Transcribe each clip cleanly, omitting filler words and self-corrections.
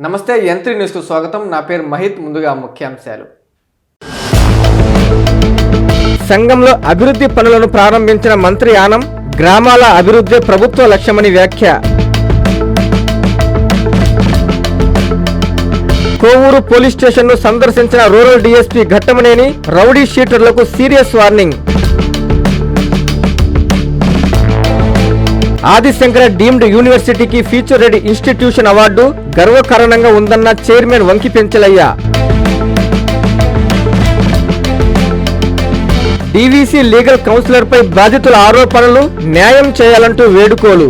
నమస్తే యంత్రి న్యూస్కు స్వాగతం. నా పేరు మహిత్. ముందుగా ముఖ్యాంశాలు. సంఘంలో అభివృద్ధి పనులను ప్రారంభించిన మంత్రి ఆనం. గ్రామాల అభివృద్ధి ప్రభుత్వ లక్ష్యమని వ్యాఖ్య. కోవూరు పోలీస్ స్టేషన్ను సందర్శించిన రూరల్ డీఎస్పీ ఘట్టమనేని. రౌడీ షీటర్లకు సీరియస్ వార్నింగ్. ఆదిశంకర డీమ్డ్ యూనివర్సిటీకి ఫ్యూచర్ రెడీ ఇన్స్టిట్యూషన్ అవార్డు గర్వకారణంగా ఉందన్న chairman Vanki Penchalaiah. DVC legal కౌన్సిలర్పై బాధితుల ఆరోపణలు న్యాయం చేయాలంటూ వేడుకోలు.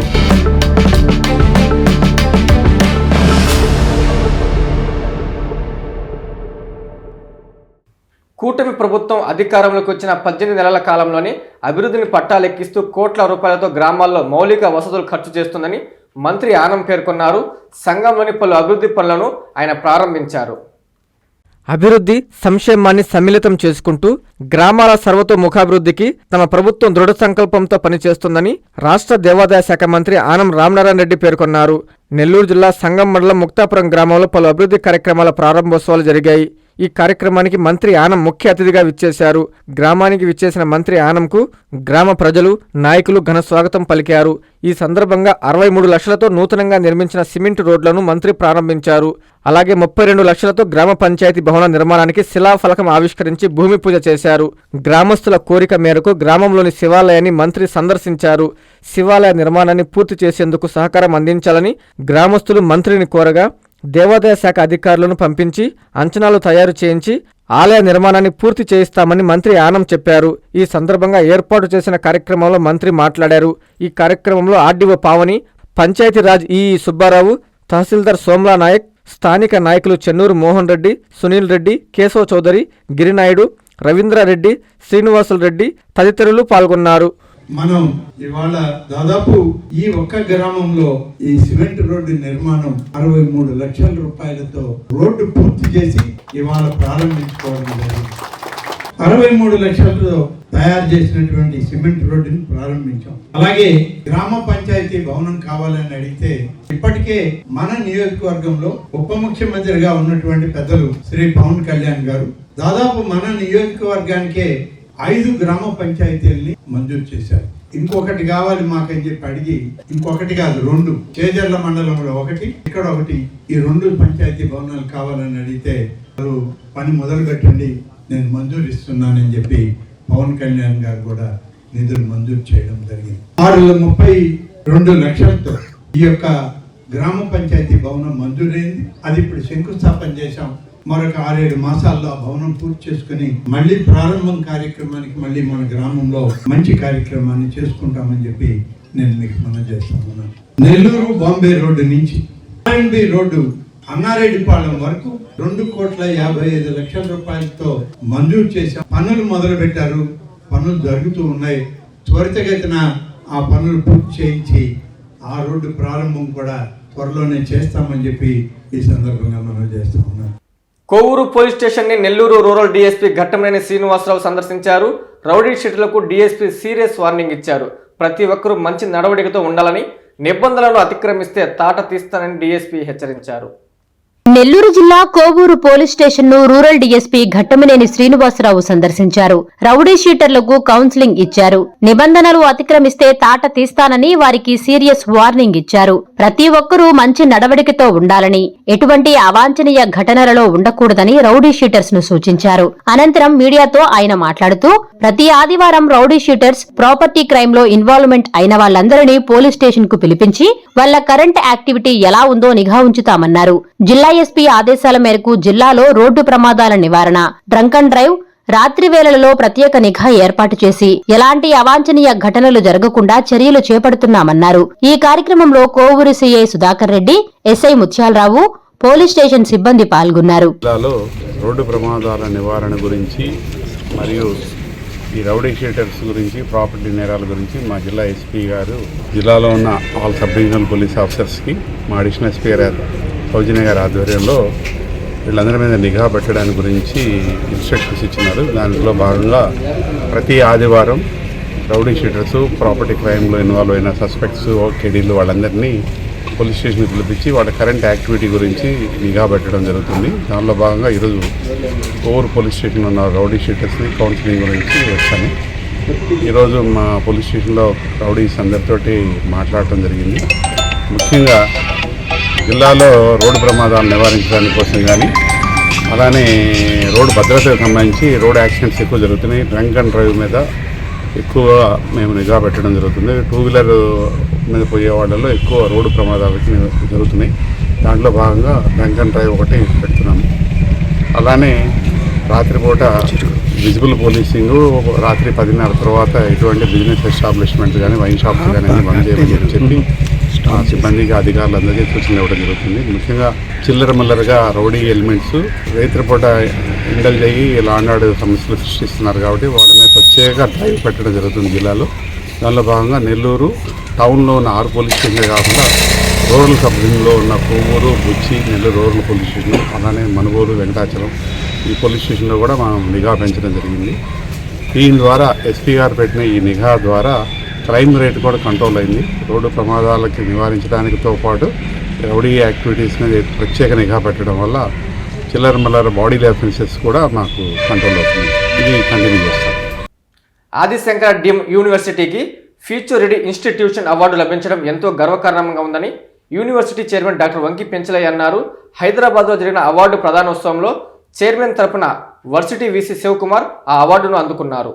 కూటమి ప్రభుత్వం అధికారంలోకి వచ్చిన 18 నెలల కాలంలోనే అభివృద్ధిని పట్టాలెక్కిస్తూ కోట్ల రూపాయలతో గ్రామాల్లో మౌలిక వసతులు ఖర్చు చేస్తుందని మంత్రి ఆనం పేర్కొన్నారు. సంఘంలోని పలు అభివృద్ధి పనులను ఆయన ప్రారంభించారు. అభివృద్ధి సంక్షేమాన్ని సమ్మిళితం చేసుకుంటూ గ్రామాల సర్వతోముఖాభివృద్ధికి తమ ప్రభుత్వం దృఢ సంకల్పంతో పనిచేస్తుందని రాష్ట్ర దేవాదాయ శాఖ మంత్రి ఆనం రామనారాయణ రెడ్డి పేర్కొన్నారు. నెల్లూరు జిల్లా సంగం మండలం ముక్తాపురం గ్రామంలో పలు అభివృద్ధి కార్యక్రమాల ప్రారంభోత్సవాలు జరిగాయి. ఈ కార్యక్రమానికి మంత్రి ఆనం ముఖ్య అతిథిగా విచ్చేశారు. గ్రామానికి విచ్చేసిన మంత్రి ఆనంకు గ్రామ ప్రజలు, నాయకులు ఘన స్వాగతం పలికారు. ఈ సందర్భంగా 63 లక్షలతో నూతనంగా నిర్మించిన సిమెంట్ రోడ్లను మంత్రి ప్రారంభించారు. అలాగే 32 లక్షలతో గ్రామ పంచాయతీ భవన నిర్మాణానికి శిలాఫలకం ఆవిష్కరించి భూమి పూజ చేశారు. గ్రామస్తుల కోరిక మేరకు గ్రామంలోని శివాలయాన్ని మంత్రి సందర్శించారు. శివాలయ నిర్మాణాన్ని పూర్తి చేసేందుకు సహకారం అందించాలని గ్రామస్తులు మంత్రిని కోరగా దేవాదాయ శాఖ అధికారులను పంపించి అంచనాలు తయారు చేయించి ఆలయ నిర్మాణాన్ని పూర్తి చేయిస్తామని మంత్రి ఆనం చెప్పారు. ఈ సందర్భంగా ఏర్పాటు చేసిన కార్యక్రమంలో మంత్రి మాట్లాడారు. ఈ కార్యక్రమంలో ఆర్డీఓ పావని, పంచాయతీరాజ్ ఈఈ సుబ్బారావు, తహసీల్దార్ సోమ్లా నాయక్, స్థానిక నాయకులు చెన్నూరు మోహన్ రెడ్డి, సునీల్ రెడ్డి, కేశవ చౌదరి, గిరినాయుడు, రవీంద్రారెడ్డి, శ్రీనివాసులు రెడ్డి తదితరులు పాల్గొన్నారు. మనం ఇవాళ దాదాపు ఈ ఒక్క గ్రామంలో ఈ సిమెంట్ రోడ్డు నిర్మాణం 63 లక్షల రూపాయలతో రోడ్డు పూర్తి చేసి ఇవాళ ప్రారంభించుకోవడం జరిగింది. 63 లక్షలతో తయారు చేసినటువంటి సిమెంట్ రోడ్డుని ప్రారంభించాం. అలాగే గ్రామ పంచాయతీ భవనం కావాలని అడిగితే ఇప్పటికే మన నియోజకవర్గంలో ఉప ముఖ్యమంత్రిగా ఉన్నటువంటి పెద్దలు శ్రీ పవన్ కళ్యాణ్ గారు దాదాపు మన నియోజకవర్గానికే 5 గ్రామ పంచాయతీల్ని మంజూరు చేశారు. ఇంకొకటి కావాలి మాకని చెప్పి అడిగి, ఇంకొకటి కాదు 2 చేజర్ల మండలంలో 1, ఇక్కడ 1, ఈ 2 పంచాయతీ భవనాలు కావాలని అడిగితే పని మొదలు పెట్టండి, నేను మంజూరు ఇస్తున్నానని చెప్పి పవన్ కళ్యాణ్ గారు కూడా నిధులు మంజూరు చేయడం జరిగింది. 632 లక్షలతో ఈ యొక్క గ్రామ పంచాయతీ భవనం మంజూరైంది. అది ఇప్పుడు శంకుస్థాపన చేశాం. మరొక 6-7 మాసాల్లో ఆ భవనం పూర్తి చేసుకుని మళ్ళీ ప్రారంభం కార్యక్రమానికి మళ్ళీ మన గ్రామంలో మంచి కార్యక్రమాన్ని చేసుకుంటామని చెప్పి నేను మీకు మనం చేస్తాను. నెల్లూరు బాంబే రోడ్డు నుంచి ఆర్ఎన్బి రోడ్డు అన్నారెడ్డిపాళెం వరకు 2,55 లక్షల రూపాయలతో మంజూరు చేశాం. పనులు మొదలు పెట్టారు. పనులు జరుగుతూ ఉన్నాయి. త్వరితగతిన ఆ పనులు పూర్తి చేయించి ఆ రోడ్డు ప్రారంభం కూడా త్వరలోనే చేస్తామని చెప్పి ఈ సందర్భంగా మనం చేస్తా ఉన్నాం. కోవూరు పోలీస్ స్టేషన్ ని నెల్లూరు రూరల్ డీఎస్పీ ఘట్టమనేని శ్రీనివాసరావు సందర్శించారు. రౌడీ షీటర్లకు డీఎస్పీ సీరియస్ వార్నింగ్ ఇచ్చారు. ప్రతి ఒక్కరూ మంచి నడవడికతో ఉండాలని, నిబంధనలను అతిక్రమిస్తే తాట తీస్తానని డీఎస్పీ హెచ్చరించారు. నెల్లూరు జిల్లా కోవూరు పోలీస్ స్టేషన్ ను రూరల్ డీఎస్పీ ఘట్టమనేని శ్రీనివాసరావు సందర్శించారు. రౌడీ షీటర్లకు కౌన్సిలింగ్ ఇచ్చారు. నిబంధనలు అతిక్రమిస్తే తాట తీస్తానని వారికి సీరియస్ వార్నింగ్ ఇచ్చారు. ప్రతి ఒక్కరూ మంచి నడవడికతో ఉండాలని, ఎటువంటి అవాంఛనీయ ఘటనలలో ఉండకూడదని రౌడీ షీటర్స్ ను సూచించారు. అనంతరం మీడియాతో ఆయన మాట్లాడుతూ ప్రతి ఆదివారం రౌడీ షీటర్స్, ప్రాపర్టీ క్రైమ్ లో ఇన్వాల్వ్మెంట్ అయిన వాళ్ళందరినీ పోలీస్ స్టేషన్ కు పిలిపించి వాళ్ల కరెంట్ యాక్టివిటీ ఎలా ఉందో నిఘా ఉంచుతామన్నారు. జిల్లా ఎస్పీ ఆదేశాల మేరకు జిల్లాలో రోడ్డు ప్రమాదాల నివారణ, డ్రంక్ అండ్ డ్రైవ్, రాత్రి వేళలలో ప్రత్యేక నిఘా ఏర్పాటు చేసి ఎలాంటి అవాంఛనీయ ఘటనలు జరగకుండా చర్యలు చేపడుతున్నామన్నారు. ఈ కార్యక్రమంలో Kovur CI Sudhakar Reddy, SI Muthyalarao, police station సిబ్బంది పాల్గొన్నారు. జిల్లాలో రోడ్డు ప్రమాదాల నివారణ గురించి మరియు ఈ రౌడీ షీటర్స్ గురించి, ప్రాపర్టీ నేరాల గురించి మా జిల్లా ఎస్పీ గారు జిల్లాలో ఉన్న ఆల్ సబ్ డివిజనల్ పోలీస్ ఆఫీసర్స్కి మా అడిషనల్ ఎస్పీ గారు సౌజన్య గారి ఆధ్వర్యంలో వీళ్ళందరి మీద నిఘా పెట్టడానికి గురించి ఇన్స్ట్రక్షన్స్ ఇచ్చినారు. దాంట్లో భాగంగా ప్రతి ఆదివారం రౌడీ షీటర్స్, ప్రాపర్టీ క్రైమ్లో ఇన్వాల్వ్ అయిన సస్పెక్ట్స్, కేడీలు వాళ్ళందరినీ పోలీస్ స్టేషన్కి పిలిపించి వాళ్ళ కరెంట్ యాక్టివిటీ గురించి నిఘా పెట్టడం జరుగుతుంది. దానిలో భాగంగా ఈరోజు కోవూరు పోలీస్ స్టేషన్లో ఉన్న రౌడీ షీటర్స్ని కౌన్సిలింగ్ గురించి వచ్చాను. ఈరోజు మా పోలీస్ స్టేషన్లో రౌడీస్ అందరితోటి మాట్లాడటం జరిగింది. ముఖ్యంగా జిల్లాలో రోడ్డు ప్రమాదాలు నివారించడానికి కోసం కానీ, అలానే రోడ్డు భద్రతకు సంబంధించి రోడ్ యాక్సిడెంట్స్ ఎక్కువ జరుగుతున్నాయి. డ్రంక్ అండ్ డ్రైవ్ మీద ఎక్కువ మేము నిఘా పెట్టడం జరుగుతుంది. 2 వీలర్ మీద పోయే వాళ్ళలో ఎక్కువ రోడ్డు ప్రమాదాలకి జరుగుతున్నాయి. దాంట్లో భాగంగా డ్రంక్ అండ్ డ్రైవ్ ఒకటి పెడుతున్నాము. అలానే రాత్రిపూట విజిబుల్ పోలీసింగ్, రాత్రి 10:30 తర్వాత ఎటువంటి బిజినెస్ ఎస్టాబ్లిష్మెంట్స్ కానీ వైన్ షాప్స్ కానీ అన్ని బంద్ చేయమని చెప్పి సిబ్బందికి అధికారులందరికీ సూచనలు ఇవ్వడం జరుగుతుంది. ముఖ్యంగా చిల్లర మల్లరగా రౌడీ ఎలిమెంట్స్ రాత్రిపూట ఇండల్ చేయి లాండ్ ఆర్డర్ సమస్యలు సృష్టిస్తున్నారు కాబట్టి వాళ్ళ మీద ప్రత్యేక డ్రైవ్ పెట్టడం జరుగుతుంది జిల్లాలో. దానిలో భాగంగా నెల్లూరు టౌన్లో ఉన్న 6 పోలీస్ స్టేషన్లు కాకుండా రూరల్ సబ్ డివిజన్లో ఉన్న కోవూరు, బుచ్చి, నెల్లూరు రూరల్ పోలీస్ స్టేషన్, అలానే మనుగోలు, వెంకటాచలం ఈ పోలీస్ స్టేషన్లో కూడా మనం నిఘా పెంచడం జరిగింది. దీని ద్వారా ఎస్పీ గారు పెట్టిన ఈ నిఘా ద్వారా క్రైమ్ రేట్ కూడా కంట్రోల్ అయింది. రోడ్డు ప్రమాదాలకి నివారించడానికితో పాటు రౌడీ యాక్టివిటీస్ మీద ప్రత్యేక నిఘా పెట్టడం వల్ల చిల్లర మల్లర బాడీ అఫెన్సెస్ కూడా మాకు కంట్రోల్ అవుతుంది. ఇది కంటిన్యూ చేస్తాం. ఆదిశంకర డీమ్ యూనివర్సిటీకి ఫ్యూచర్ రెడీ ఇన్స్టిట్యూషన్ అవార్డు లభించడం ఎంతో గర్వకారణంగా ఉందని యూనివర్సిటీ చైర్మన్ డాక్టర్ వంకి పెంచలయ్య అన్నారు. హైదరాబాద్లో జరిగిన అవార్డు ప్రదానోత్సవంలో చైర్మన్ తరపున వర్సిటీ వీసీ శివకుమార్ ఆ అవార్డును అందుకున్నారు.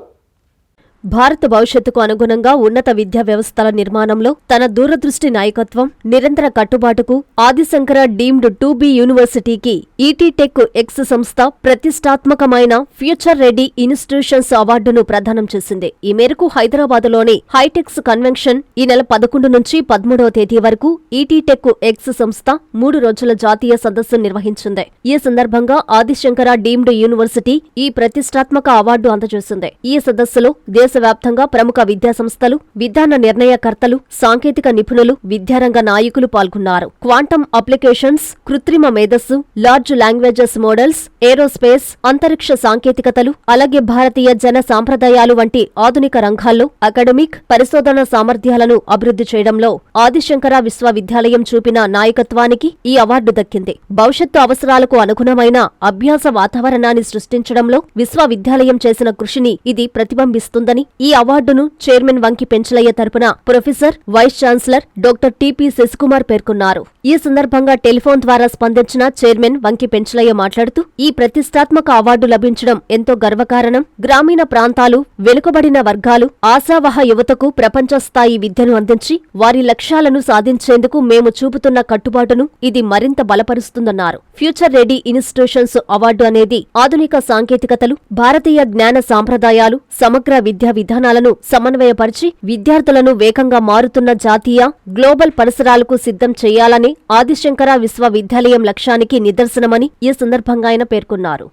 భారత భవిష్యత్తుకు అనుగుణంగా ఉన్నత విద్యా వ్యవస్థల నిర్మాణంలో తన దూరదృష్టి నాయకత్వం, నిరంతర కట్టుబాటుకు ఆదిశంకర డీమ్డ్ 2B యూనివర్సిటీకి ఈటీ టెక్ ఎక్స్ సంస్థ ప్రతిష్టాత్మకమైన ఫ్యూచర్ రెడీ ఇన్స్టిట్యూషన్స్ అవార్డును ప్రదానం చేసింది. ఈ మేరకు హైదరాబాదులోని హైటెక్స్ కన్వెన్షన్ ఈ నెల 11 నుంచి 13వ తేదీ వరకు ఈటీ టెక్ ఎక్స్ సంస్థ 3 రోజుల జాతీయ సదస్సు నిర్వహించింది. ఈ సందర్భంగా ఆదిశంకర డీమ్డ్ యూనివర్సిటీ ఈ ప్రతిష్టాత్మక అవార్డు అందజేసింది. ఈ సదస్సులో దేశవ్యాప్తంగా ప్రముఖ విద్యాసంస్థలు, విధాన నిర్ణయకర్తలు, సాంకేతిక నిపుణులు, విద్యారంగ నాయకులు పాల్గొన్నారు. క్వాంటమ్ అప్లికేషన్స్, కృత్రిమ మేధస్సు, లార్జ్ లాంగ్వేజెస్ మోడల్స్, ఏరోస్పేస్, అంతరిక్ష సాంకేతికతలు, అలాగే భారతీయ జన సాంప్రదాయాలు వంటి ఆధునిక రంగాల్లో అకాడమిక్, పరిశోధన సామర్థ్యాలను అభివృద్ధి చేయడంలో ఆదిశంకర విశ్వవిద్యాలయం చూపిన నాయకత్వానికి ఈ అవార్డు దక్కింది. భవిష్యత్తు అవసరాలకు అనుగుణమైన అభ్యాస వాతావరణాన్ని సృష్టించడంలో విశ్వవిద్యాలయం చేసిన కృషిని ఇది ప్రతిబింబిస్తుందని ఈ అవార్డును చైర్మన్ వంకి పెంచలయ్య తరపున professor, vice chancellor doctor TP Sasikumar పేర్కొన్నారు. ఈ సందర్భంగా టెలిఫోన్ ద్వారా స్పందించిన చైర్మన్ వంకి పెంచలయ్య మాట్లాడుతూ ఈ ప్రతిష్టాత్మక అవార్డు లభించడం ఎంతో గర్వకారణం. గ్రామీణ ప్రాంతాలు, వెనుకబడిన వర్గాలు, ఆశావహ యువతకు ప్రపంచ స్థాయి విద్యను అందించి వారి లక్ష్యాలను సాధించేందుకు మేము చూపుతున్న కట్టుబాటును ఇది మరింత బలపరుస్తుందన్నారు. ఫ్యూచర్ రెడీ ఇన్స్టిట్యూషన్స్ అవార్డు అనేది ఆధునిక సాంకేతికతలు, భారతీయ జ్ఞాన సాంప్రదాయాలు, సమగ్ర విద్యా విధానాలను సమన్వయపరిచి విద్యార్థులను వేగంగా మారుతున్న జాతీయ, గ్లోబల్ పరిసరాలకు సిద్ధం చేయాలని ఆదిశంకర విశ్వవిద్యాలయం లక్ష్యానికి నిదర్శనమని ఈ సందర్భంగా ఆయన పేర్కొన్నారు.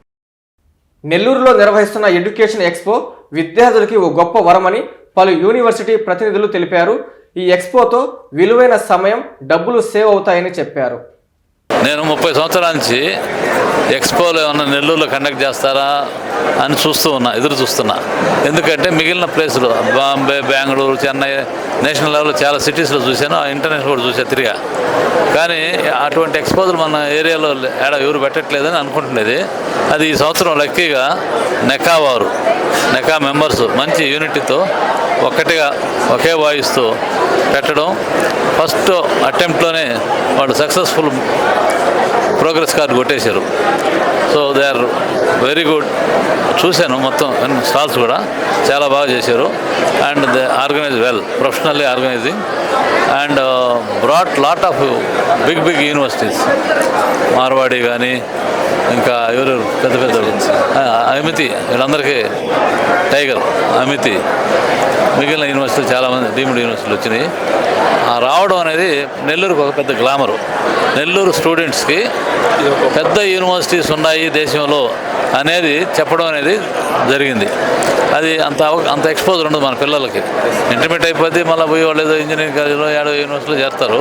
నెల్లూరులో నిర్వహిస్తున్న ఎడ్యుకేషన్ ఎక్స్పో విద్యార్థులకి ఓ గొప్ప వరమని పలు యూనివర్సిటీ ప్రతినిధులు తెలిపారు. ఈ ఎక్స్పోతో విలువైన సమయం, డబ్బులు సేవ్ అవుతాయని చెప్పారు. నేను 30 సంవత్సరాల నుంచి ఎక్స్పోలో ఏమన్నా నెల్లూరులో కండక్ట్ చేస్తారా అని ఎదురు చూస్తున్నా. ఎందుకంటే మిగిలిన ప్లేసులు బాంబే, బెంగళూరు, చెన్నై, నేషనల్ లెవెల్లో చాలా సిటీస్లో చూశాను, ఇంటర్నేషనల్ కూడా చూసా తిరిగా. కానీ అటువంటి ఎక్స్పోజర్ మన ఏరియాలో ఎవరు పెట్టట్లేదని అనుకుంటున్నది. అది ఈ సంవత్సరం లక్కీగా నెకా మెంబర్స్ మంచి యూనిటీతో ఒకే వాయిస్తో పెట్టడం, ఫస్ట్ అటెంప్ట్లోనే వాళ్ళు సక్సెస్ఫుల్ ప్రోగ్రెస్ కార్డు కొట్టేశారు. So they are very good. చూశాను మొత్తం స్టాల్స్ కూడా చాలా బాగా చేశారు. And they organise well, professionally organising and brought lot of big universities. Marwadi కానీ ఇంకా ఎవరు పెద్ద అమితి, వీళ్ళందరికీ టైగర్, అమితి, మిగిలిన యూనివర్సిటీలు చాలామంది డీమ్డ్ యూనివర్సిటీలు వచ్చినాయి. రావడం అనేది నెల్లూరుకు ఒక పెద్ద గ్లామరు. నెల్లూరు స్టూడెంట్స్కి పెద్ద యూనివర్సిటీస్ ఉన్నాయి దేశంలో అనేది చెప్పడం అనేది జరిగింది. అది అంత ఎక్స్పోజర్ ఉండదు మన పిల్లలకి. ఇంటర్మీడియట్ అయిపోతే మళ్ళీ పోయి వాళ్ళు ఏదో ఇంజనీరింగ్ కాలేజీలో ఏడో యూనివర్సిటీలో చేస్తారు.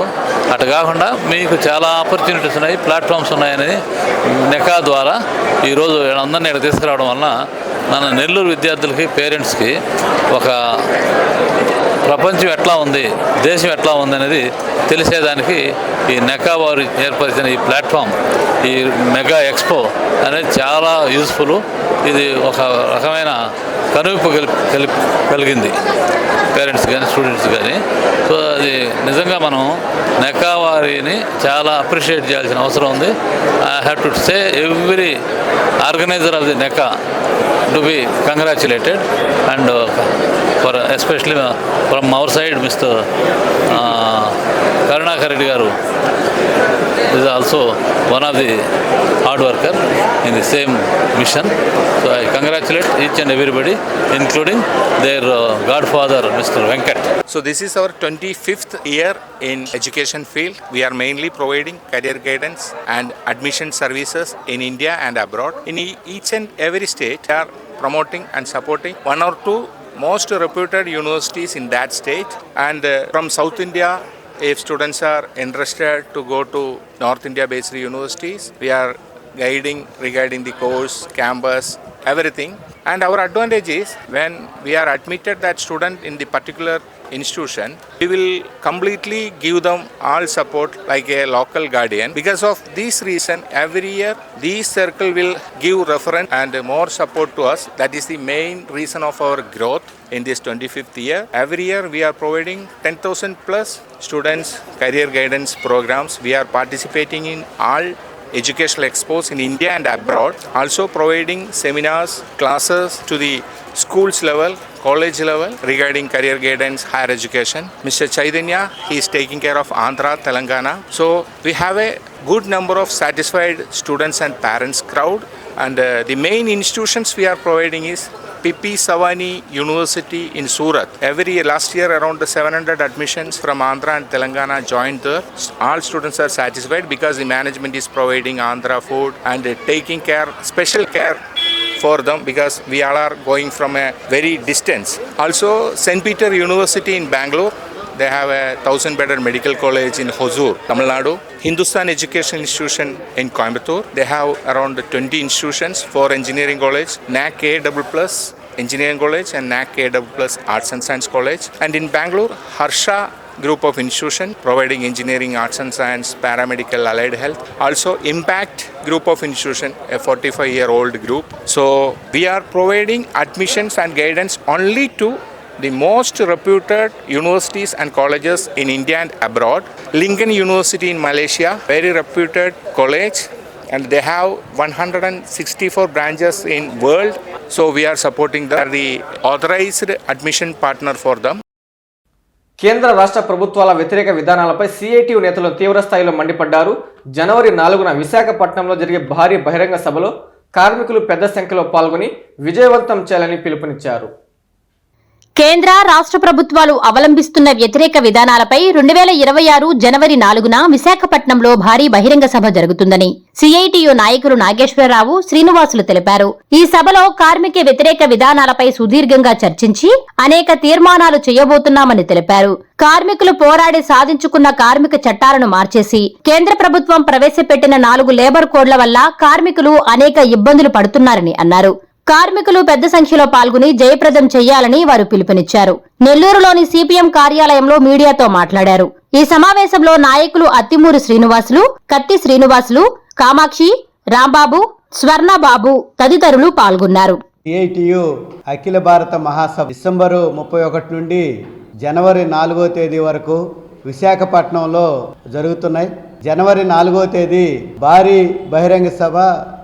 అటు కాకుండా మీకు చాలా ఆపర్చునిటీస్ ఉన్నాయి, ప్లాట్ఫామ్స్ ఉన్నాయని నెకా ద్వారా ఈరోజు అందరినీ ఇక్కడ తీసుకురావడం వలన మన నెల్లూరు విద్యార్థులకి, పేరెంట్స్కి ఒక ప్రపంచం ఎట్లా ఉంది, దేశం ఎట్లా ఉంది అనేది తెలిసేదానికి ఈ నెకా వారు ఏర్పరిచిన ఈ ప్లాట్ఫామ్, ఈ మెగా ఎక్స్పో అనేది చాలా యూస్ఫుల్. ఇది ఒక రకమైన కనువిప్పు కలిగింది పేరెంట్స్ కానీ స్టూడెంట్స్ కానీ. సో అది నిజంగా మనం నెకా వారిని చాలా అప్రిషియేట్ చేయాల్సిన అవసరం ఉంది. I have to say every organiser of the నెకా to be congratulated, and for especially from our side Mr. Karunakar Reddy garu is also one of the hard worker in the same mission. So I congratulate each and everybody, including their godfather Mr. Venkat. So this is our 25th year in education field. We are mainly providing career guidance and admission services in India and abroad. In each and every state, we are promoting and supporting one or two most reputed universities in that state. And from South India, if students are interested to go to North India based universities, we are guiding regarding the course, campus, everything. And our advantage is when we are admitted that student in the particular institution, we will completely give them all support like a local guardian. Because of this reason, every year this circle will give reference and more support to us. That is the main reason of our growth in this 25th year. Every year we are providing 10,000 plus students career guidance programs. We are participating in all educational expos in India and abroad, also providing seminars, classes to the schools level, college level regarding career guidance, higher education. Mr. Chaitanya, he is taking care of Andhra, Telangana. So we have a good number of satisfied students and parents crowd, and the main institutions we are providing is P.P. Savani University in Surat. Last year around 700 admissions from Andhra and Telangana joined there. All students are satisfied because the management is providing Andhra food and taking care, special care for them, because we all are going from a very distance. Also St. Peter University in Bangalore, they have a 1,000-bedded medical college in Hosur, Tamil Nadu. Hindustan Education Institution in Coimbatore, they have around 20 institutions, 4 engineering college, NAC A++ Engineering College and NAC A++ Arts and Science College. And in Bangalore, Harsha group of institution providing engineering, arts and science, paramedical, allied health. Also Impact group of institution, a 45-year-old group. So we are providing admissions and guidance only to the most reputed universities and colleges in India and abroad. Lincoln University in Malaysia, very reputed college, and they have 164 branches in world. So we are supporting the authorized admission partner for them. కేంద్ర రాష్ట్ర ప్రభుత్వాల వ్యతిరేక విధానాలపై CITU నేతలు తీవ్రస్థాయిలో మండిపడ్డారు. జనవరి 4న విశాఖపట్నంలో జరిగే భారీ బహిరంగ సభలో కార్మికులు పెద్ద సంఖ్యలో పాల్గొని విజయవంతం చేయాలని పిలుపునిచ్చారు. కేంద్ర రాష్ట్ర ప్రభుత్వాలు అవలంబిస్తున్న వ్యతిరేక విధానాలపై 2026 జనవరి 4న విశాఖపట్నంలో భారీ బహిరంగ సభ జరుగుతుందని సిఐటియు నాయకులు నాగేశ్వరరావు, శ్రీనివాసులు తెలిపారు. ఈ సభలో కార్మిక వ్యతిరేక విధానాలపై సుదీర్ఘంగా చర్చించి అనేక తీర్మానాలు చేయబోతున్నామని తెలిపారు. కార్మికులు పోరాడి సాధించుకున్న కార్మిక చట్టాలను మార్చేసి కేంద్ర ప్రభుత్వం ప్రవేశపెట్టిన 4 లేబర్ కోడ్ల వల్ల కార్మికులు అనేక ఇబ్బందులు పడుతున్నారని అన్నారు. కార్మికులు పెద్ద సంఖ్యలో పాల్గొని జయప్రదం చేయాలని వారు పిలుపునిచ్చారు. నెల్లూరులోని సిపిఎం కార్యాలయంలో మీడియాతో మాట్లాడారు. ఈ సమావేశంలో నాయకులు అత్తిమూరి శ్రీనివాసులు, కత్తి శ్రీనివాసులు, కామాక్షి, రాంబాబు, స్వర్ణబాబు తదితరులు పాల్గొన్నారు. సిఐటియు అఖిల భారత మహాసభ డిసెంబరు 31 నుండి జనవరి 4వ తేదీ వరకు విశాఖపట్నంలో జరుగుతున్నాయి. జనవరి 4వ తేదీ భారీ బహిరంగ సభ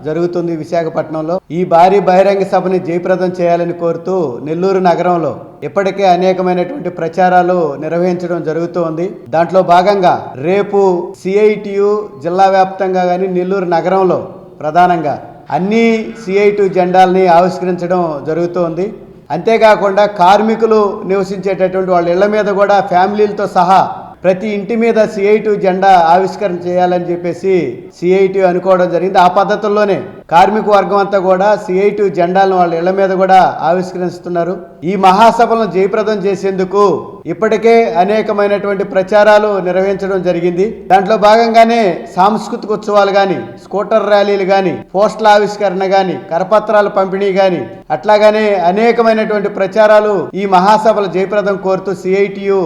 జరుగుతుంది విశాఖపట్నంలో. ఈ భారీ బహిరంగ సభని జయప్రదం చేయాలని కోరుతూ నెల్లూరు నగరంలో ఇప్పటికే అనేకమైనటువంటి ప్రచారాలు నిర్వహించడం జరుగుతోంది. దాంట్లో భాగంగా రేపు సిఐటియు జిల్లా వ్యాప్తంగా కానీ నెల్లూరు నగరంలో ప్రధానంగా అన్ని సిఐటియు జెండాలని ఆవిష్కరించడం జరుగుతోంది. అంతేకాకుండా కార్మికులు నివసించేటటువంటి వాళ్ళ ఇళ్ల మీద కూడా ఫ్యామిలీలతో సహా ప్రతి ఇంటి మీద CIT జెండా ఆవిష్కరణ చేయాలని చెప్పేసి CIT అనుకోవడం జరిగింది. ఆ పద్ధతుల్లోనే కార్మిక వర్గం అంతా కూడా CIT జెండాలను వాళ్ళ ఇళ్ల మీద కూడా ఆవిష్కరిస్తున్నారు. ఈ మహాసభలను జయప్రదం చేసేందుకు ఇప్పటికే అనేకమైనటువంటి ప్రచారాలు నిర్వహించడం జరిగింది. దాంట్లో భాగంగానే సాంస్కృతిక ఉత్సవాలు గాని, స్కూటర్ ర్యాలీలు గాని, పోస్టల్ ఆవిష్కరణ గాని, కరపత్రాల పంపిణీ గాని, అట్లాగానే అనేకమైనటువంటి ప్రచారాలు ఈ మహాసభల జయప్రదం కోరుతూ CITU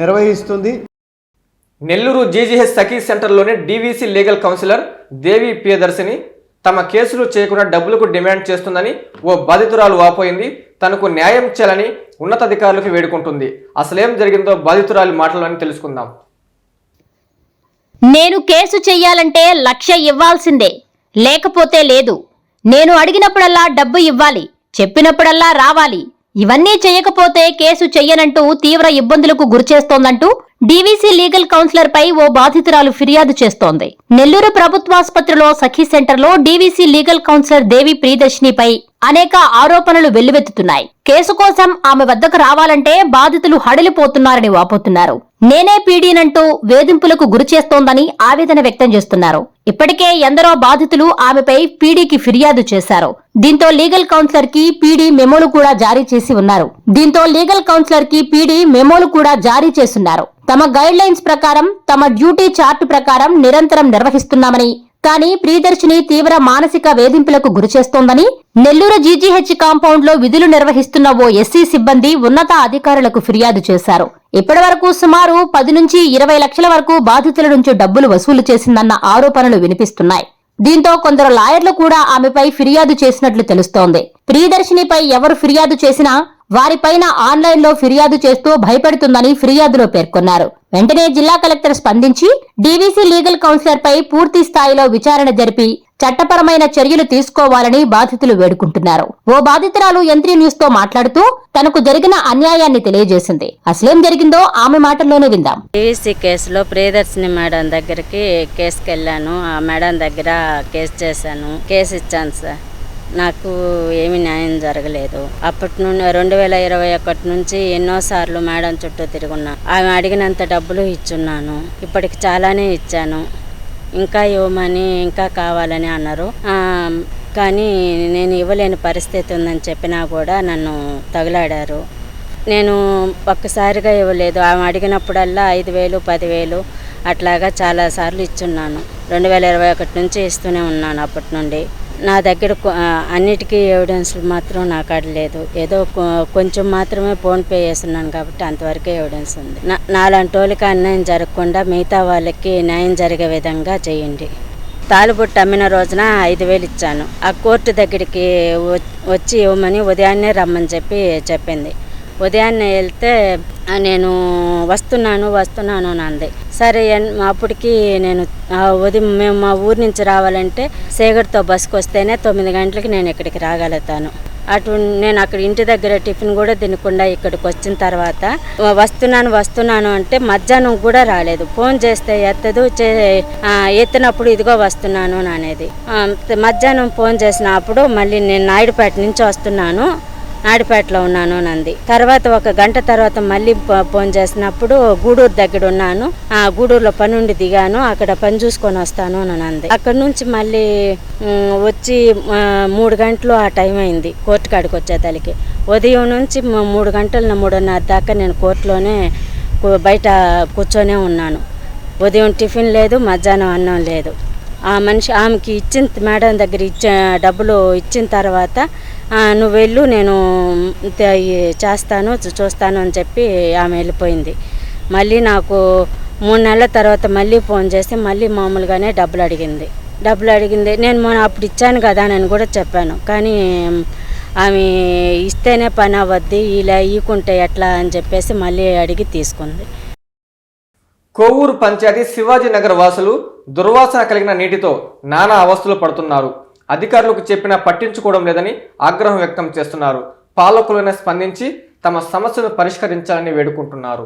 నిర్వహిస్తుంది. నెల్లూరు GGH సఖీ సెంటర్లోని DVC లీగల్ కౌన్సిలర్ దేవి ప్రియదర్శిని తమ కేసులు చేయకుండా డబ్బులకు డిమాండ్ చేస్తుందని ఓ బాధితురాలు వాపోయింది. తనకు న్యాయం చేయాలని ఉన్నతాధికారులకు వేడుకుంటుంది. అసలేం జరిగిందో బాధితురాలి మాటలని తెలుసుకుందాం. నేను కేసు చెయ్యాలంటే 1,00,000 ఇవ్వాల్సిందే, లేకపోతే లేదు. నేను అడిగినప్పుడల్లా డబ్బు ఇవ్వాలి, చెప్పినప్పుడల్లా రావాలి. ఇవన్నీ చేయకపోతే కేసు చెయ్యనంటూ తీవ్ర ఇబ్బందులకు గురిచేస్తోందంటూ DVC లీగల్ కౌన్సిలర్ పై ఓ బాధితురాలు ఫిర్యాదు చేస్తోంది. నెల్లూరు ప్రభుత్వాసుపత్రిలో సఖీ సెంటర్లో DVC లీగల్ కౌన్సిలర్ దేవి ప్రియదర్శినిపై అనేక ఆరోపణలు వెల్లువెత్తుతున్నాయి. కేసు కోసం ఆమె వద్దకు రావాలంటే బాధితులు హడలిపోతున్నారని వాపోతున్నారు. నేనే పీడీనంటూ వేధింపులకు గురిచేస్తోందని ఆవేదన వ్యక్తం చేస్తున్నారు. ఇప్పటికే ఎందరో బాధితులు ఆమెపై పీడీకి ఫిర్యాదు చేశారు. దీంతో లీగల్ కౌన్సిలర్ కి పీడీ మెమోలు కూడా జారీ చేస్తున్నారు. తమ గైడ్ లైన్స్ ప్రకారం, తమ డ్యూటీ చార్ట్ ప్రకారం నిరంతరం నిర్వహిస్తున్నామని, కానీ ప్రియదర్శిని తీవ్ర మానసిక వేధింపులకు గురిచేస్తోందని నెల్లూరు GGH కాంపౌండ్ లో విధులు నిర్వహిస్తున్న ఓ SC సిబ్బంది ఉన్నత అధికారులకు ఫిర్యాదు చేశారు. ఇప్పటివరకు సుమారు 10 నుంచి 20 లక్షల వరకు బాధితుల నుంచి డబ్బులు వసూలు చేసిందన్న ఆరోపణలు వినిపిస్తున్నాయి. దీంతో కొందరు లాయర్లు కూడా ఆమెపై ఫిర్యాదు చేసినట్లు తెలుస్తోంది. ప్రియదర్శినిపై ఎవరు ఫిర్యాదు చేసినా వారిపైన ఆన్లైన్లో ఫిర్యాదు చేస్తూ భయపెడుతుందని ఫిర్యాదులో పేర్కొన్నారు. వెంటనే జిల్లా కలెక్టర్ స్పందించి DVC లీగల్ కౌన్సిలర్ పై పూర్తి స్థాయిలో విచారణ జరిపి చట్టపరమైన చర్యలు తీసుకోవాలని బాధితులు వేడుకుంటున్నారు. ఓ బాధితురాలు ఎంత్రీ న్యూస్ తో మాట్లాడుతూ తనకు జరిగిన అన్యాయాన్ని తెలియజేసింది. అసలేం జరిగిందో ఆమె మాటల్లోనే విందాం. DVC కేసులో ప్రియదర్శిని మేడం దగ్గరికి కేసుకెళ్ళాను. ఆ మేడం దగ్గర కేసు చేశాను, కేసు ఇచ్చాను సార్. నాకు ఏమీ న్యాయం జరగలేదు. అప్పటి నుండి 2021 నుంచి ఎన్నోసార్లు మేడం చుట్టూ తిరుగున్నా. ఆమె అడిగినంత డబ్బులు ఇచ్చున్నాను. ఇప్పటికి చాలానే ఇచ్చాను. ఇంకా ఇవ్వమని, ఇంకా కావాలని అన్నారు. కానీ నేను ఇవ్వలేని పరిస్థితి ఉందని చెప్పినా కూడా నన్ను తగులాడారు. నేను ఒక్కసారిగా ఇవ్వలేదు. ఆమె అడిగినప్పుడల్లా 5,000, 10,000 అట్లాగా చాలాసార్లు ఇచ్చున్నాను. 2021 నుంచి ఇస్తూనే ఉన్నాను. అప్పటి నుండి నా దగ్గర అన్నిటికీ ఎవిడెన్స్లు మాత్రం నా కాడ లేదు. ఏదో కొంచెం మాత్రమే ఫోన్పే చేస్తున్నాను కాబట్టి అంతవరకే ఎవిడెన్స్ ఉంది. నాలాంటి వాళ్ళకి అన్యాయం జరగకుండా మిగతా వాళ్ళకి న్యాయం జరిగే విధంగా చేయండి. తాలిబొట్టు అమ్మిన రోజున 5,000 ఇచ్చాను. ఆ కోర్టు దగ్గరికి వచ్చి ఇవ్వమని ఉదయాన్నే రమ్మని చెప్పింది. ఉదయాన్నే వెళ్తే నేను వస్తున్నాను అని అంది. సరే, అప్పటికి నేను మేము మా ఊరి నుంచి రావాలంటే సేగడితో బస్సుకు వస్తేనే 9 గంటలకి నేను ఇక్కడికి రాగలుగుతాను. నేను అక్కడ ఇంటి దగ్గర టిఫిన్ కూడా తినకుండా ఇక్కడికి వచ్చిన తర్వాత వస్తున్నాను అంటే మధ్యాహ్నం కూడా రాలేదు. ఫోన్ చేస్తే ఎత్తినప్పుడు ఇదిగో వస్తున్నాను అనేది. మధ్యాహ్నం ఫోన్ చేసినప్పుడు మళ్ళీ నేను నాయుడుపేట నుంచి వస్తున్నాను, నాయుడుపేటలో ఉన్నాను నంది. తర్వాత 1 గంట తర్వాత మళ్ళీ ఫోన్ చేసినప్పుడు గూడూరు దగ్గర ఉన్నాను, గూడూరులో పని ఉండి దిగాను, అక్కడ పని చూసుకొని వస్తాను నంది. అక్కడ నుంచి మళ్ళీ వచ్చి 3 గంటలు ఆ టైం అయింది కోర్టు కాడికి వచ్చేదానికి. ఉదయం నుంచి 3 గంటల 3:30 దాకా నేను కోర్టులోనే బయట కూర్చొనే ఉన్నాను. ఉదయం టిఫిన్ లేదు, మధ్యాహ్నం అన్నం లేదు. ఆ మనిషి ఆమెకి మేడం దగ్గర డబ్బులు ఇచ్చిన తర్వాత నువ్వు వెళ్ళు, నేను చూస్తాను అని చెప్పి ఆమె వెళ్ళిపోయింది. మళ్ళీ నాకు 3 నెలల తర్వాత మళ్ళీ ఫోన్ చేసి మళ్ళీ మామూలుగానే డబ్బులు అడిగింది. నేను అప్పుడు ఇచ్చాను కదా అని కూడా చెప్పాను. కానీ ఆమె ఇస్తేనే పని అవ్వద్ది, ఇలా ఇవ్వకుంటే ఎట్లా అని చెప్పేసి మళ్ళీ అడిగి తీసుకుంది. కోవూరు పంచాయతీ శివాజీ నగర్ వాసులు దుర్వాసన కలిగిన నీటితో నానా అవస్థలు పడుతున్నారు. అధికారులకు చెప్పినా పట్టించుకోవడం లేదని ఆగ్రహం వ్యక్తం చేస్తున్నారు. పాలకులైనా స్పందించి తమ సమస్యను పరిష్కరించాలని వేడుకుంటున్నారు.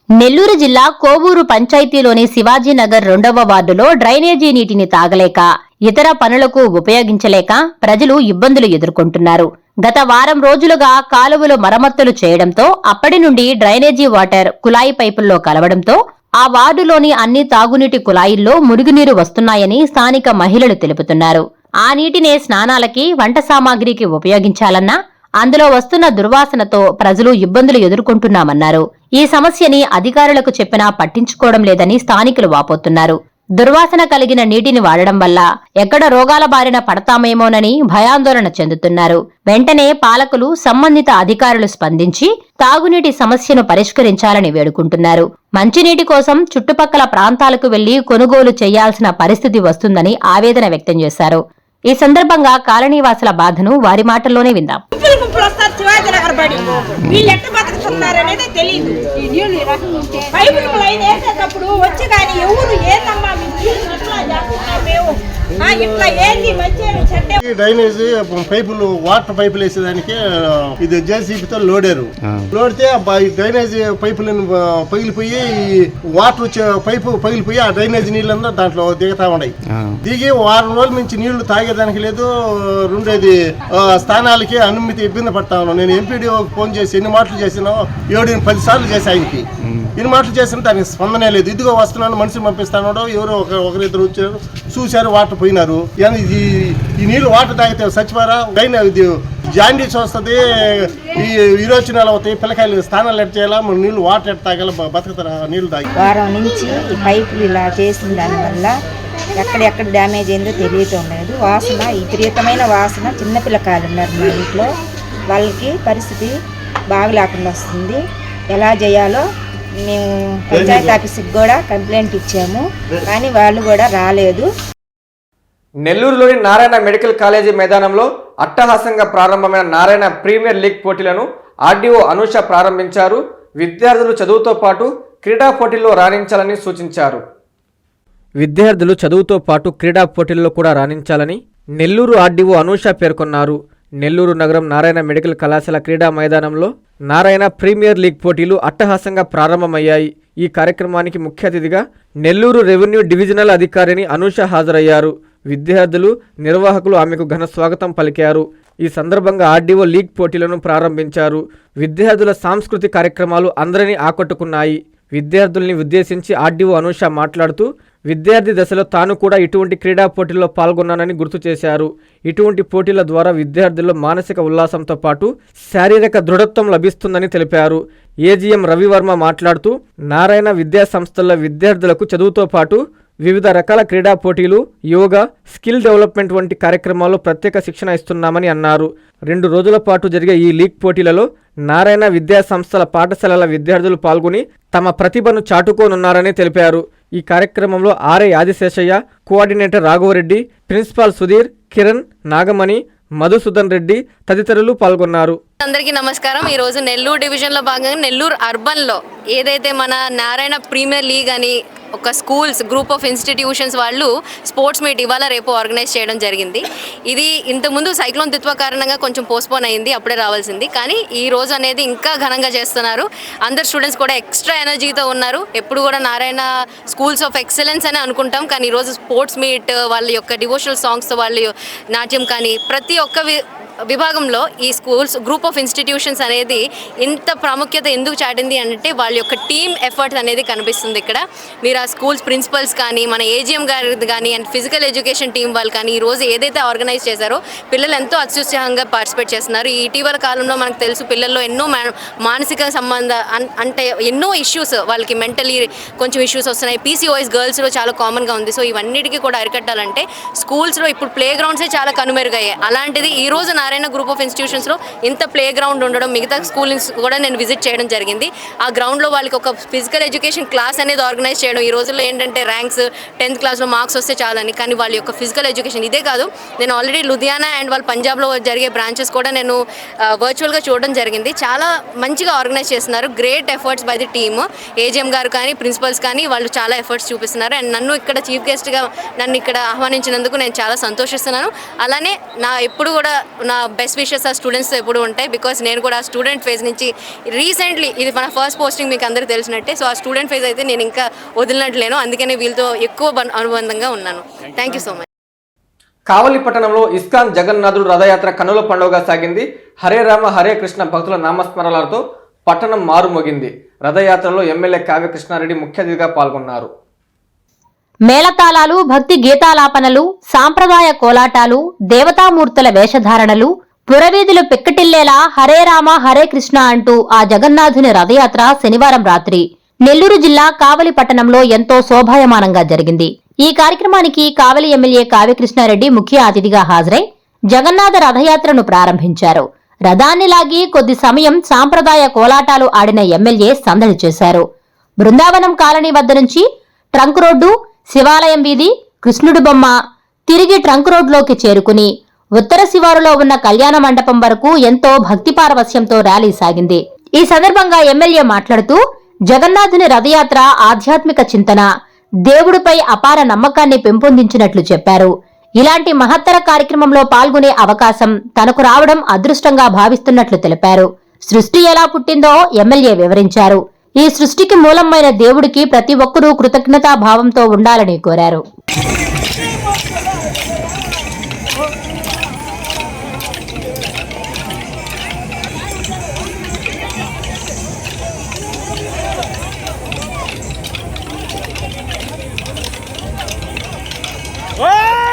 నెల్లూరు జిల్లా కోవూరు పంచాయతీలోని శివాజీనగర్ 2వ వార్డులో డ్రైనేజీ నీటిని తాగలేక ఇతర పనులకు ఉపయోగించలేక ప్రజలు ఇబ్బందులు ఎదుర్కొంటున్నారు. గత వారం రోజులుగా కాలువలు మరమ్మతులు చేయడంతో అప్పటి నుండి డ్రైనేజీ వాటర్ కుళాయి పైపుల్లో కలవడంతో ఆ వార్డులోని అన్ని తాగునీటి కుళాయిల్లో మురుగునీరు వస్తున్నాయని స్థానిక మహిళలు తెలుపుతున్నారు. ఆ నీటినే స్నానాలకి, వంట సామాగ్రికి ఉపయోగించాలన్నా అందులో వస్తున్న దుర్వాసనతో ప్రజలు ఇబ్బందులు ఎదుర్కొంటున్నామన్నారు. ఈ సమస్యని అధికారులకు చెప్పినా పట్టించుకోవడం లేదని స్థానికులు వాపోతున్నారు. దుర్వాసన కలిగిన నీటిని వాడడం వల్ల ఎక్కడ రోగాల బారిన పడతామేమోనని భయాందోళన చెందుతున్నారు. వెంటనే పాలకులు, సంబంధిత అధికారులు స్పందించి తాగునీటి సమస్యను పరిష్కరించాలని వేడుకుంటున్నారు. మంచినీటి కోసం చుట్టుపక్కల ప్రాంతాలకు వెళ్లి కొనుగోలు చేయాల్సిన పరిస్థితి వస్తుందని ఆవేదన వ్యక్తం చేశారు. ఈ సందర్భంగా కాలనీవాసుల బాధను వారి మాటల్లోనే విందాం. డ్రైనేజ్ పైపులు, వాటర్ పైపులు వేసేదానికి ఇది జేసీబీతో లోడారు. లోడితే డ్రైనేజ్ పైపులను పగిలిపోయి వాటర్ వచ్చే పైపు పగిలిపోయి ఆ డ్రైనేజ్ నీళ్ళంతా దాంట్లో దిగుతా ఉన్నాయి. దిగి వారం రోజుల నుంచి నీళ్లు తాగేదానికి లేదు. రెండేది స్థానాలకి అనుమతి ఇబ్బంది పడతా ఉన్నాం. నేను ఎంపీడీఓ ఫోన్ చేసి ఎన్ని మాటలు చేసినా 7-10 సార్లు చేసి ఆయనకి ఎన్ని మాటలు చేసినా దానికి స్పందనే లేదు. ఇదిగో వస్తున్నాను, మనిషిని పంపిస్తాను, ఎవరో ఒకరిద్దరు వచ్చారు, చూశారు, వాటర్ పోయినారు. ఈ నీళ్ళు వాటర్ తాగితే చచ్చిపోరా, ఇది జాండీస్ వస్తుంది, ఈ విరోచనాలు అవుతాయి, పిల్లకాయలు స్థానాలు ఎట్ చేయాలా, నీళ్ళు వాటర్ ఎట్ తాగాల, బతుకుతారా నీళ్ళు తాగి. వారం నుంచి ఈ పైపులు ఇలా చేసిన దానివల్ల ఎక్కడెక్కడ డ్యామేజ్ అయిందో తెలియటం లేదు. వాసన, విపరీతమైన వాసన. చిన్నపిల్లకాయలు ఉన్నారు మా ఇంట్లో, వాళ్ళకి పరిస్థితి బాగలేకుండా వస్తుంది. ఎలా చేయాలో మేము పంచాయతీ ఆఫీస్కి కూడా కంప్లైంట్ ఇచ్చాము, కానీ వాళ్ళు కూడా రాలేదు. నెల్లూరులోని నారాయణ మెడికల్ కాలేజీ మైదానంలో అట్టహాసంగా ప్రారంభమైన నారాయణ ప్రీమియర్ లీగ్ పోటీలను ఆర్డీఓ అనూష ప్రారంభించారు. విద్యార్థులు చదువుతో పాటు క్రీడా పోటీల్లో రాణించాలని సూచించారు. విద్యార్థులు చదువుతో పాటు క్రీడా పోటీల్లో కూడా రాణించాలని నెల్లూరు ఆర్డీఓ అనూష పేర్కొన్నారు. నెల్లూరు నగరం నారాయణ మెడికల్ కళాశాల క్రీడా మైదానంలో నారాయణ ప్రీమియర్ లీగ్ పోటీలు అట్టహాసంగా ప్రారంభమయ్యాయి. ఈ కార్యక్రమానికి ముఖ్య అతిథిగా నెల్లూరు రెవెన్యూ డివిజనల్ అధికారిని అనూష హాజరయ్యారు. విద్యార్థులు, నిర్వాహకులు ఆమెకు ఘన స్వాగతం పలికారు. ఈ సందర్భంగా ఆర్డీఓ లీగ్ పోటీలను ప్రారంభించారు. విద్యార్థుల సాంస్కృతిక కార్యక్రమాలు అందరినీ ఆకట్టుకున్నాయి. విద్యార్థుల్ని ఉద్దేశించి ఆర్డీఓ అనూష మాట్లాడుతూ విద్యార్థి దశలో తాను కూడా ఇటువంటి క్రీడా పోటీల్లో పాల్గొన్నానని గుర్తు చేశారు. ఇటువంటి పోటీల ద్వారా విద్యార్థుల్లో మానసిక ఉల్లాసంతో పాటు శారీరక దృఢత్వం లభిస్తుందని తెలిపారు. ఏజీఎం రవివర్మ మాట్లాడుతూ నారాయణ విద్యా సంస్థల విద్యార్థులకు చదువుతో పాటు వివిధ రకాల క్రీడా పోటీలు, యోగా, స్కిల్ డెవలప్మెంట్ వంటి కార్యక్రమాల్లో ప్రత్యేక శిక్షణ ఇస్తున్నామని అన్నారు. 2 రోజుల పాటు జరిగే ఈ లీగ్ పోటీలలో నారాయణ విద్యా సంస్థల పాఠశాలల విద్యార్థులు పాల్గొని తమ ప్రతిభను చాటుకోనున్నారని తెలిపారు. ఈ కార్యక్రమంలో RI Adiseshaiah, coordinator Raghavareddy, principal Sudheer, Kiran, Nagamani, Madhusudhan Reddy తదితరులు పాల్గొన్నారు. అందరికీ నమస్కారం. ఈరోజు నెల్లూరు డివిజన్లో భాగంగా నెల్లూరు అర్బన్లో ఏదైతే మన నారాయణ ప్రీమియర్ లీగ్ అని ఒక స్కూల్స్ గ్రూప్ ఆఫ్ ఇన్స్టిట్యూషన్స్ వాళ్ళు స్పోర్ట్స్ మీట్ ఇవాళ రేపు ఆర్గనైజ్ చేయడం జరిగింది. ఇది ఇంతకుముందు సైక్లోన్ తిత్వా కారణంగా కొంచెం పోస్ట్పోన్ అయింది, అప్పుడే రావాల్సింది. కానీ ఈ రోజు అనేది ఇంకా ఘనంగా చేస్తున్నారు. అందరు స్టూడెంట్స్ కూడా ఎక్స్ట్రా ఎనర్జీతో ఉన్నారు. ఎప్పుడు కూడా నారాయణ స్కూల్స్ ఆఫ్ ఎక్సలెన్స్ అని అనుకుంటాం, కానీ ఈరోజు స్పోర్ట్స్ మీట్, వాళ్ళ యొక్క డివోషనల్ సాంగ్స్, వాళ్ళు నాట్యం, కానీ ప్రతి ఒక్క విభాగంలో ఈ స్కూల్స్ గ్రూప్ ఆఫ్ ఇన్స్టిట్యూషన్స్ అనేది ఇంత ప్రాముఖ్యత ఎందుకు చాటింది అంటే వాళ్ళ యొక్క టీమ్ ఎఫర్ట్స్ అనేది కనిపిస్తుంది ఇక్కడ. మీరు ఆ స్కూల్స్ ప్రిన్సిపల్స్ కానీ, మన ఏజీఎం గారి కానీ, అండ్ ఫిజికల్ ఎడ్యుకేషన్ టీం వాళ్ళు కానీ ఈరోజు ఏదైతే ఆర్గనైజ్ చేశారో పిల్లలు ఎంతో అత్యుత్సాహంగా పార్టిసిపేట్ చేస్తున్నారు. ఈ ఇటీవల కాలంలో మనకు తెలుసు పిల్లల్లో ఎన్నో మానసిక సంబంధ అంటే ఎన్నో ఇష్యూస్, వాళ్ళకి మెంటలీ కొంచెం ఇష్యూస్ వస్తున్నాయి. పీసీఓఎస్ గర్ల్స్లో చాలా కామన్గా ఉంది. సో ఇవన్నిటికీ కూడా అరికట్టాలంటే స్కూల్స్లో ఇప్పుడు ప్లే గ్రౌండ్సే చాలా కనుమెరుగయ్యాయి. అలాంటిది ఈరోజు నారాయణ గ్రూప్ ఆఫ్ ఇన్స్టిట్యూషన్స్లో ఇంత ప్లే గ్రౌండ్ ఉండడం, మిగతా స్కూల్స్ కూడా నేను విజిట్ చేయడం జరిగింది. ఆ గ్రౌండ్లో వాళ్ళకి ఒక ఫిజికల్ ఎడ్యుకేషన్ క్లాస్ అనేది ఆర్గనైజ్ చేయడం. ఈ రోజుల్లో ఏంటంటే ర్యాంక్స్ 10th క్లాస్లో మార్క్స్ వస్తే చాలని, కానీ వాళ్ళ యొక్క ఫిజికల్ ఎడ్యుకేషన్ ఇదే కాదు. నేను ఆల్రెడీ లుధియానా అండ్ వాళ్ళ పంజాబ్లో జరిగే బ్రాంచెస్ కూడా నేను వర్చువల్గా చూడడం జరిగింది. చాలా మంచిగా ఆర్గనైజ్ చేస్తున్నారు. Great efforts by the team. AGM గారు కానీ, ప్రిన్సిపల్స్ కానీ వాళ్ళు చాలా ఎఫర్ట్స్ చూపిస్తున్నారు. అండ్ నన్ను ఇక్కడ చీఫ్ గెస్ట్గా నన్ను ఇక్కడ ఆహ్వానించినందుకు నేను చాలా సంతోషిస్తున్నాను. అలానే నా ఎప్పుడు కూడా నా బెస్ట్ విషెస్ ఆ స్టూడెంట్స్ ఎప్పుడు ఉంటాయి. బికాస్ నేను కూడా స్టూడెంట్ ఫేజ్ నుంచి రీసెంట్లీ, ఇది మన ఫస్ట్ పోస్టింగ్ మీకు అందరికీ తెలిసినట్టే. సో ఆ స్టూడెంట్ ఫేజ్ అయితే నేను ఇంకా వదిలినట్లేను, అందుకనే వీళ్ళతో ఎక్కువ అనుబంధంగా ఉన్నాను. Thank you so much. Kavali పట్టణంలో ఇస్కాన్ జగన్నాథుడు రథయాత్ర కన్నుల పండుగగా సాగింది. హరే రామ హరే కృష్ణ భక్తుల నామస్మరణలతో పట్టణం మారుమోగింది. రథయాత్రలో ఎమ్మెల్యే కావ్య కృష్ణారెడ్డి ముఖ్య అతిథిగా పాల్గొన్నారు. మేళతాళాలు, భక్తి గీతాలాపనలు, సాంప్రదాయ కోలాటాలు, దేవతామూర్తుల వేషధారణలు, పురవీధులు పెక్కటిల్లేలా హరే రామ హరే కృష్ణ అంటూ ఆ జగన్నాథుని రథయాత్ర శనివారం రాత్రి నెల్లూరు జిల్లా కావలి పట్టణంలో ఎంతో శోభాయమానంగా జరిగింది. ఈ కార్యక్రమానికి కావలి ఎమ్మెల్యే కావ్యకృష్ణారెడ్డి ముఖ్య అతిథిగా హాజరై జగన్నాథ రథయాత్రను ప్రారంభించారు. రథాన్ని లాగి కొద్ది సమయం సాంప్రదాయ కోలాటాలు ఆడిన ఎమ్మెల్యే సందడి చేశారు. బృందావనం కాలనీ వద్ద నుంచి ట్రంక్ రోడ్డు, శివాలయం వీధి, కృష్ణుడి బొమ్మ తిరిగి ట్రంక్ రోడ్లోకి చేరుకుని ఉత్తర శివారులో ఉన్న కళ్యాణ మండపం వరకు ఎంతో భక్తి పారవస్యంతో ర్యాలీ సాగింది. ఈ సందర్భంగా ఎమ్మెల్యే మాట్లాడుతూ జగన్నాథుని రథయాత్ర ఆధ్యాత్మిక చింతన, దేవుడిపై అపార నమ్మకాన్ని పెంపొందించినట్లు చెప్పారు. ఇలాంటి మహత్తర కార్యక్రమంలో పాల్గొనే అవకాశం తనకు రావడం అదృష్టంగా భావిస్తున్నట్లు తెలిపారు. సృష్టి ఎలా పుట్టిందో ఎమ్మెల్యే వివరించారు. ఈ సృష్టికి మూలమైన దేవుడికి ప్రతి ఒక్కరూ కృతజ్ఞతా భావంతో ఉండాలని కోరారు.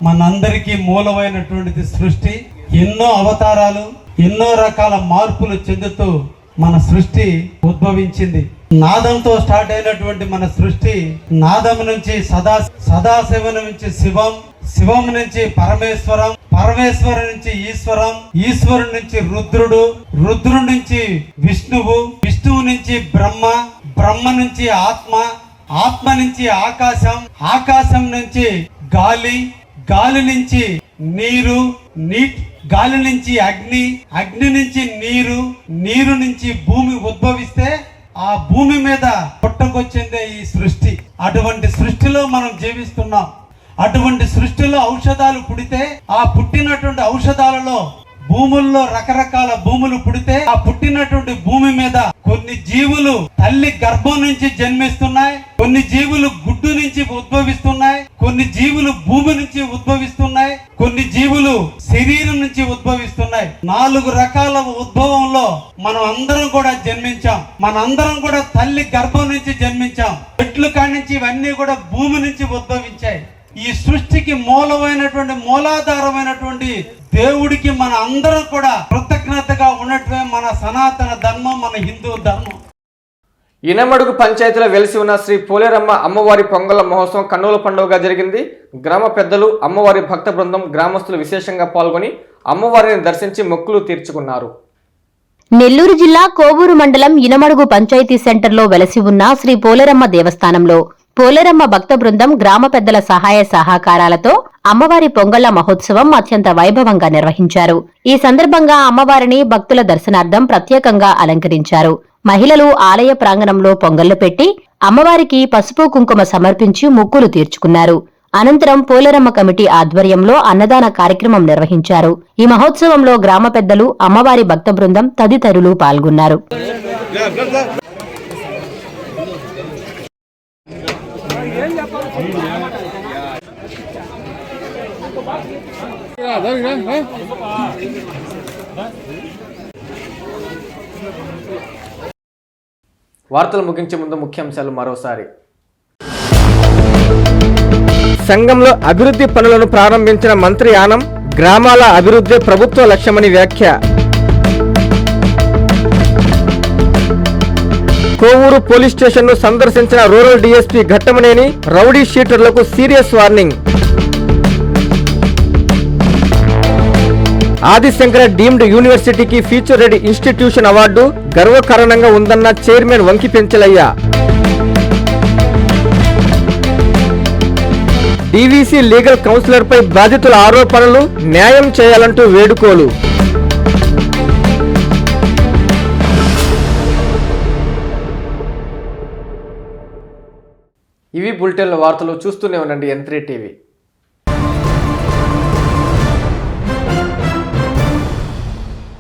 మనందరికీ మూలమైనటువంటిది సృష్టి. ఎన్నో అవతారాలు, ఎన్నో రకాల మార్పులు చెందుతూ మన సృష్టి ఉద్భవించింది. నాదంతో స్టార్ట్ అయినటువంటి మన సృష్టి నాదం నుంచి సదాశివం నుంచి శివం, శివం నుంచి పరమేశ్వరం, పరమేశ్వరం నుంచి ఈశ్వరం, ఈశ్వరుడు నుంచి రుద్రుడు, రుద్రుడు నుంచి విష్ణువు, విష్ణువు నుంచి బ్రహ్మ, బ్రహ్మ నుంచి ఆత్మ, ఆత్మ నుంచి ఆకాశం, ఆకాశం నుంచి గాలి, గాలి నుంచి నీరు, గాలి నుంచి అగ్ని, అగ్ని నుంచి నీరు, నీరు నుంచి భూమి ఉద్భవిస్తే ఆ భూమి మీద పుట్టకొచ్చిందే ఈ సృష్టి. అటువంటి సృష్టిలో మనం జీవిస్తున్నాం. అటువంటి సృష్టిలో ఔషధాలు పుడితే ఆ పుట్టినటువంటి ఔషధాలలో భూముల్లో రకరకాల భూములు పుడితే ఆ పుట్టినటువంటి భూమి మీద కొన్ని జీవులు తల్లి గర్భం నుంచి జన్మిస్తున్నాయి, కొన్ని జీవులు గుడ్డు నుంచి ఉద్భవిస్తున్నాయి, కొన్ని జీవులు భూమి నుంచి ఉద్భవిస్తున్నాయి, కొన్ని జీవులు శరీరం నుంచి ఉద్భవిస్తున్నాయి. 4 రకాల ఉద్భవంలో మనం అందరం కూడా జన్మించాం. మనందరం కూడా తల్లి గర్భం నుంచి జన్మించాం. చెట్లు కాడి నుంచి ఇవన్నీ కూడా భూమి నుంచి ఉద్భవించాయి. ఈ సృష్టికి మూలమైనటువంటి మూలాధారమైనటువంటి దేవుడికి మన అందరం కూడా కృతజ్ఞతగా ఉన్నట్లే మన సనాతన ధర్మం, మన హిందూ ధర్మం. ఇనమడుగు పంచాయతీలో వెలిసి ఉన్న శ్రీ పోలేరమ్మ అమ్మవారి పొంగళ్ళ మహోత్సవం కన్నుల పండుగగా జరిగింది. గ్రామ పెద్దలు, అమ్మవారి భక్త బృందం, గ్రామస్తులు విశేషంగా పాల్గొని అమ్మవారిని దర్శించి మొక్కులు తీర్చుకున్నారు. నెల్లూరు జిల్లా కోవూరు మండలం ఇనమడుగు పంచాయతీ సెంటర్లో వెలసి ఉన్న శ్రీ పోలేరమ్మ దేవస్థానంలో పోలేరమ్మ భక్త బృందం, గ్రామ పెద్దల సహాయ సహకారాలతో అమ్మవారి పొంగళ్ల మహోత్సవం అత్యంత వైభవంగా నిర్వహించారు. ఈ సందర్భంగా అమ్మవారిని భక్తుల దర్శనార్థం ప్రత్యేకంగా అలంకరించారు. మహిళలు ఆలయ ప్రాంగణంలో పొంగళ్లు పెట్టి అమ్మవారికి పసుపు కుంకుమ సమర్పించి మొక్కులు తీర్చుకున్నారు. అనంతరం పోలేరమ్మ కమిటీ ఆధ్వర్యంలో అన్నదాన కార్యక్రమం నిర్వహించారు. ఈ మహోత్సవంలో గ్రామ పెద్దలు, అమ్మవారి భక్త బృందం తదితరులు పాల్గొన్నారు. వార్తలు ముగించే ముందు ముఖ్యాంశాలు మరోసారి. సంఘంలో అభివృద్ధి పనులను ప్రారంభించిన మంత్రి ఆనం, గ్రామాల అభివృద్ధి ప్రభుత్వ లక్ష్యమని వ్యాఖ్య. కోవూరు పోలీస్ స్టేషన్ ను సందర్శించిన రూరల్ డీఎస్పీ ఘట్టమనేని, రౌడీ షీటర్లకు సీరియస్ వార్నింగ్. ఆదిశంకర డీమ్డ్ యూనివర్సిటీకి ఫ్యూచర్ రెడీ ఇన్స్టిట్యూషన్ అవార్డు గర్వకారణంగా ఉందన్న chairman Vanki Penchalaiah. DVC legal కౌన్సిలర్పై బాధితుల ఆరోపణలు న్యాయం చేయాలంటూ వేడుకోలు. ఇవి బులెటిన్ల వార్తలు. చూస్తూనే ఉండండి N3 టీవీ.